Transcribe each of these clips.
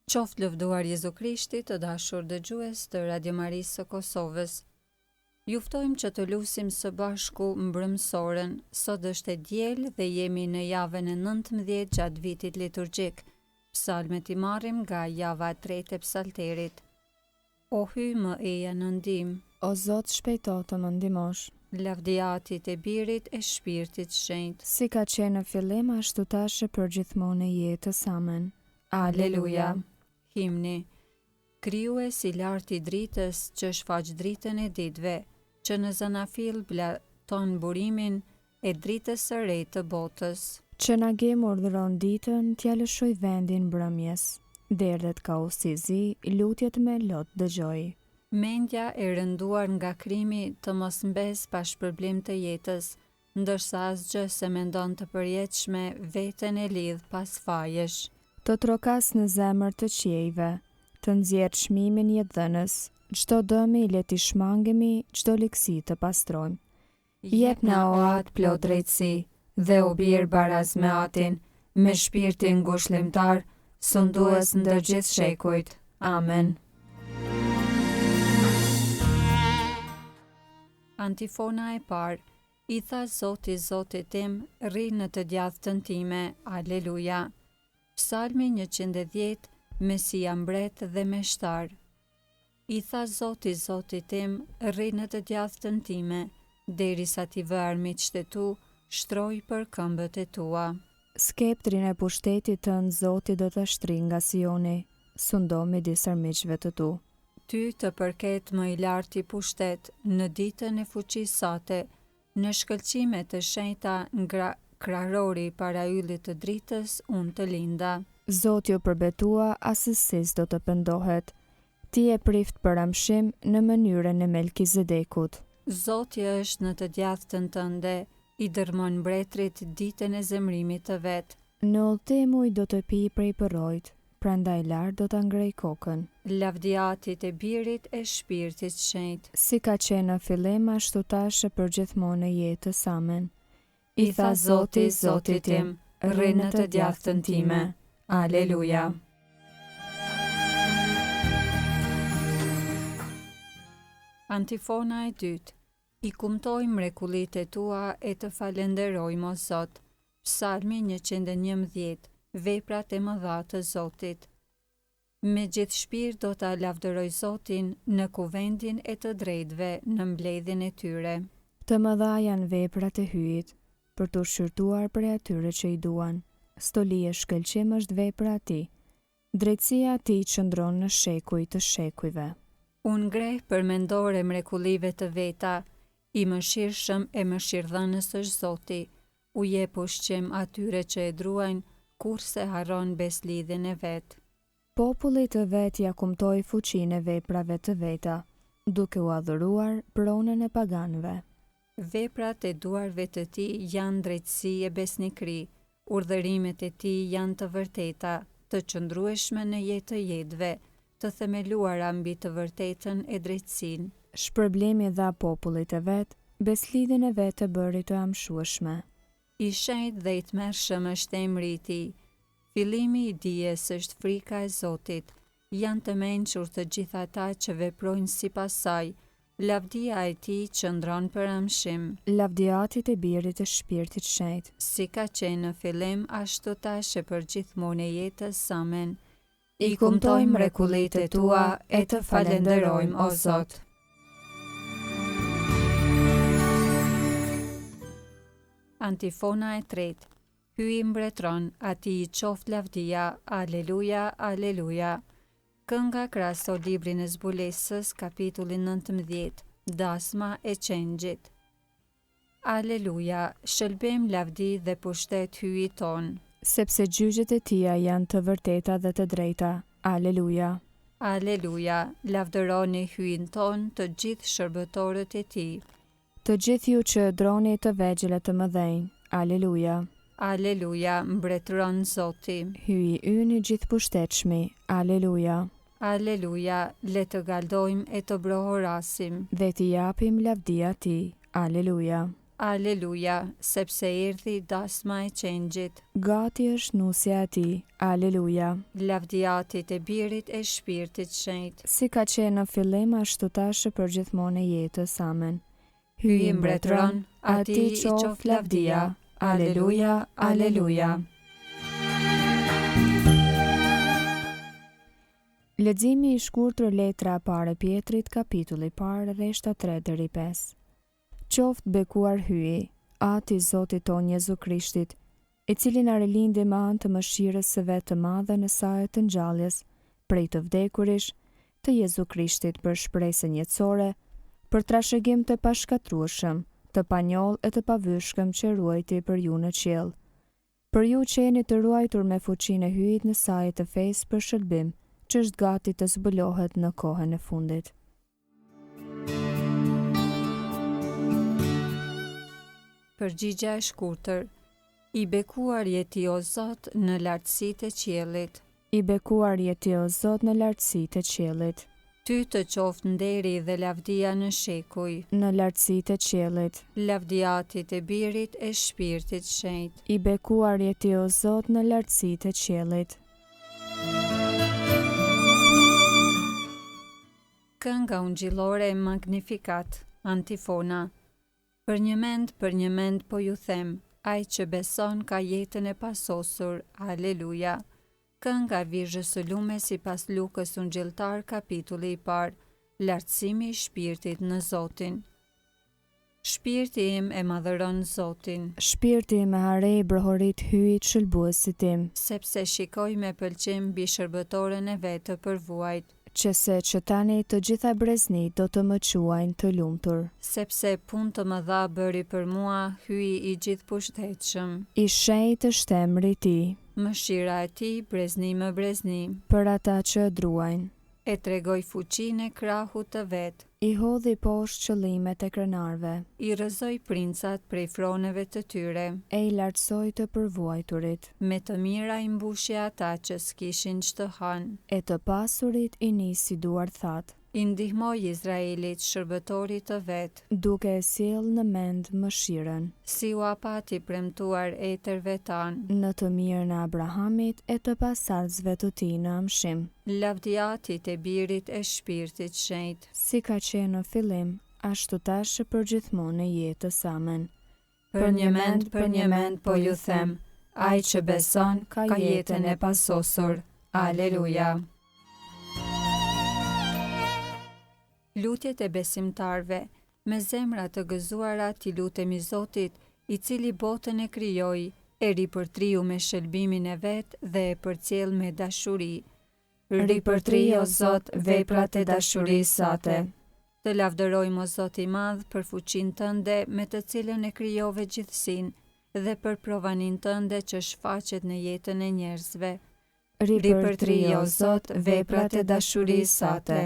Qoftë lëvduar Jezu Krishti, të dashur dëgjues të Radio Marisë së Kosovës. Ju ftojmë që të lusim së bashku mbrëmsoren. Sot është e diel dhe jemi në javën e 19 gjatë vitit liturgjik. Psalmet i marrim nga java e 3 e psalterit. O hyj më eja në ndihmë, O Zot, shpejto të më ndihmosh. lavdiatit e Birit e Shpirtit Shenjtë. Si ka qenë në fillim, ashtu tash e përgjithmonë e jetës. Amen. Aleluja. Himni. Krijues i lartë i dritës, që shfaq dritën e ditëve, që në zanafill blaton burimin e dritës së re të botës. Që na gjem urdhëron ditën, t'ja lëshoj vendin mbrëmjes. Derdhet ka si zi, lutjet me lot dëgjoj. Mendja e rënduar nga krimi të mos mbes pa shpërblim të jetës, ndërsa asgjë se mendon të përjetshme veten e lidh pas fajesh. Të trokas në zemër të qiejve, të nxjerr çmimin jetëdhënës, çdo dëmi le t'i shmangemi, çdo ligësi të pastrojmë. Jep na o atë plot drejtësi, dhe o bir baraz me atin, me shpirtin ngushëllimtar, sundues ndër gjithë shekujt. Amen. Antifona e parë. I tha Zoti Zotit tim, rri në të djathtën time. Aleluja. Psalmi 110, Mesia mbret dhe meshtar. I tha Zoti Zotit tim, rri në të djathtën time, derisa t'i vë armit shtetu, shtroj për këmbët e tua. Skeptrin e pushtetit tënd Zoti do të shtri nga Sioni, sundo midis armiqve të tu. Ty të përket më i larti pushtet, në ditën e fuqisë sate, në shkëlqime të shenjta nga krahori para yllit të dritës, unë të linda. Zoti u përbetua, asësis do të pendohet. Ti e prift për amshim në mënyrën e Melkizedekut. Zoti është në të djathtën tënde, i dërmon mbretrit ditën e zemrimit të vet. Në udhtim ujë do të pi prej përrojt, prandaj lart do ta ngrej kokën. Lavdiatit e Birit e Shpirtit Shenjtë. Si ka qenë në fillim, ashtu tash e përgjithmonë e jetës. Amen. I tha Zoti Zotit tim, rri në të djathtën time. Aleluja. Antifona e dytë. I kumtoj mrekullitë e tua e të falenderojmë o Zot. Psalmi 111, veprat e mëdha të Zotit. Me gjithë shpirt do ta lavdëroj Zotin në kuvendin e të drejtëve në mbledhjen e tyre. Të mëdha janë veprat e hyjit, për të shqyrtuar prej atyre që i duan. Stoli e shkëlqim është vepra e tij. Drejtësia e tij qëndron në shekuj të shekujve. Unë greh për mendore mrekullive të veta, i mëshirshëm e mëshirdhënës është Zoti, u jep ushqim atyre që e druajnë, kurse harron beslidhjen e vet. Populli të vet ja kumtoi fuqinë e veprave të veta, duke u adhuruar pronën e paganëve. Veprat e duarve të tij janë drejtësi e besnikëri, urdhërimet e tij janë të vërteta, të qëndrueshme në jetë të jetëve, të themeluara mbi të vërtetën e drejtësinë. Shpërblimi dha popullit të vet, beslidhjen e vet e bëri të amshueshme. I shenjtë dhe i tmerrshëm është emri i tij. Fillimi i dijes është frika e Zotit. Janë të mençur të gjithë ata që veprojnë sipas saj. Lavdia e tij qëndron për amshim. Lavdiatit e Birit e Shpirtit Shenjtë. Si ka qenë në fillim, ashtu tash e përgjithmonë e jetës. Amen. I kumtojmë mrekullitë e tua e të falenderojmë o Zot. Antifona e tretë. Hyj mbretron, atij i qoftë lavdia. Aleluja, aleluja. Kënga krahaso librin e zbulesës, kapitulli 19, dasma e qengjit. Aleluja, shëlbem lavdi dhe pushtet hyjit ton. Sepse gjyqjet e tia janë të vërteta dhe të drejta. Aleluja. Aleluja, lavdëroni hyjin ton të gjithë shërbëtorët e tij. Të gjithë ju që droni të vegjël e të mëdhenj. Aleluja. Aleluja, mbretëron Zoti. Hyji ynë i gjithë pushtetshmi. Aleluja. Aleluja, le të galdojmë e të brohorasim. Dhe t'i japim lavdia ti. Aleluja. Aleluja, sepse erdhi dasma e qengjit. Gati është nusja e tij. Aleluja. Lavdiatit e Birit e Shpirtit Shenjtë. Si ka qenë në fillim, ashtu tashë për gjithmonë e jetës. Amen. Hyj mbretëron, ati i qof lavdia. Aleluja, aleluja. Leximi i shkurtër letra e parë e Pjetrit, kapitulli i parë, rreshta 3 deri 5. Qoftë bekuar hyi, ati i Zotit ton Jezu Krishtit, i cili na rilindi me anë të mëshirës së vet të madhe në saj të ngjalljes, prej të vdekurish, të Jezu Krishtit për shpresën jetësore, për trashëgim të pashkatrueshëm, të panjoll e të pavyshkëm që ruajti për ju në qiell. Për ju që jeni të ruajtur me fuqinë e hyjit në saj të fesë për shërbim, që është gati të zbulohet në kohën e fundit. Përgjigja e shkurtër. I bekuar je ti o Zot në lartësitë e qiellit. I bekuar je ti o Zot në lartësitë e qiellit. Ty të qoftë nderi dhe lavdia në shekuj. Në lartësitë e qiellit. Lavdiatit e Birit e Shpirtit Shenjtë. I bekuar je ti o Zot në lartësitë e qiellit. Kënga ungjillore e Magnificat, antifona. Për një mend po ju them, ai që beson ka jetën e pasosur. Aleluja. Kënga Virgjës së Lume sipas Lukës ungjilltar, kapitulli i parë. Lartësimi i shpirtit në Zotin. Shpirti im e madhëron Zotin. Shpirti im e harej brohorit hyjit shëlbuesit tim. Sepse shikoj me pëlqim mbi shërbëtorën e vet të përvuajt. Që tani të gjitha breznit do të më quajnë të lumtur. Sepse punë të mëdha bëri për mua hyi i gjithëpushtetshëm. I shenjtë është emri i tij. Mëshira e tij brezni më brezni. Për ata që e druajnë. E tregoj fuqinë e krahut të vet. I hodhi poshtë qëllimet e krenarve. I rrëzoi princat prej froneve të tyre. E i lartësoi të përvuajturit. Me të mira i mbushi ata që s'kishin ç'të hanë. E të pasurit i nisi duar thatë. I ndihmoi Izraelit shërbëtorit të vet. Duke e sjell në mend mëshirën. Si u apati premtuar etërve tanë. Në të mirën e Abrahamit e të pasardhësve të tij në amshim. Lavdiatit e Birit e Shpirtit Shenjtë. Si ka qenë në fillim, ashtu tashë për gjithmonë e jetës. Amen. Për një mend po ju them, ai që beson ka jetën e pasosur. Aleluja. Lutjet e besimtarve. Me zemra të gëzuara ti lutemi Zotit, i cili botën e krijoi, e ripërtriu me shëlbimin e vet dhe e përcjell me dashuri. Ripërtri o Zot veprat e dashurisë sate. Të lavdërojmë o Zot i madh për fuqinë tënde me të cilën e krijove gjithësinë dhe për provanin tënde që shfaqet në jetën e njerëzve. Ripërtri o Zot veprat e dashurisë sate.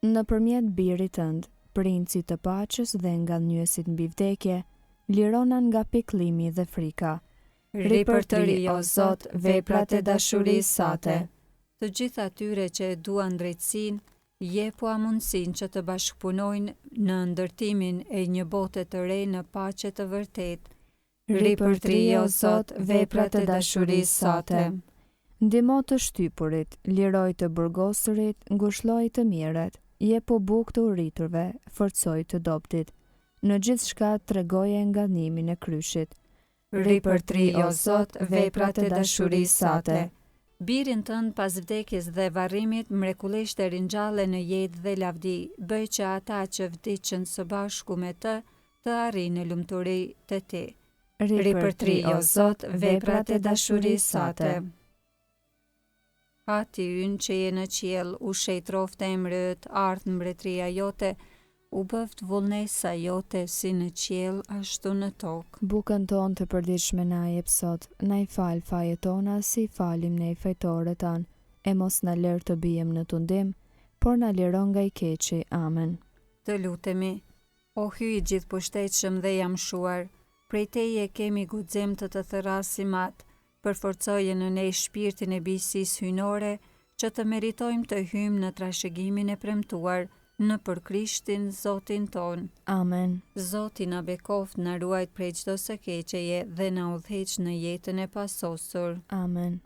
Nëpërmjet birit tënd, princi të paqes dhe ngallënyësit mbi vdekje, lirona nga pikëllimi dhe frika. Ripërtëri o Zot veprat e dashurisë sate. Të gjithë atyre që e duan drejtësinë, jepu mundësinë që të bashkëpunojnë në ndërtimin e një bote të re në paqe të vërtetë. Ripërtëri o Zot veprat e dashurisë sate. Ndihmo të shtypurit, liroj të burgosurit, ngushëlloj të mirët. Jepu bukë të urriturve, forcoj të dobtit. Në gjithçka tregoje ngallënimin e kryshit. Ripërtri o Zot veprat e dashurisë sate. Birin tënd pas vdekjes dhe varrimit mrekullisht e ringjalle në jetë dhe lavdi, bëj që ata që vdiqën së bashku me të arrinë lumturi të ti. Ripërtri o Zot veprat e dashurisë sate. Ati ynë që je në qiell, u shejtroft emri yt, ardh mbretëria jote, u bëft vullnesa jote si në qiell ashtu në tokë. Bukën tonë të përditshme na jep sot, na i fal fajet tona si falim ne fajtorët tanë, e mos na lër të bijem në tundim, por na liron nga i keqi. Amen. Të lutemi, o hyj i gjithëpushtetshëm dhe jamshuar, prej teje kemi guxim të thërrasim atë, përforcoje në ne shpirtin e bijësisë hyjnore, që të meritojmë të hyjmë në trashëgimin e premtuar, në për Krishtin Zotin ton. Amen. Zoti na bekoft, na ruajt prej çdo së keqeje dhe na udhëheq në jetën e pasosur. Amen.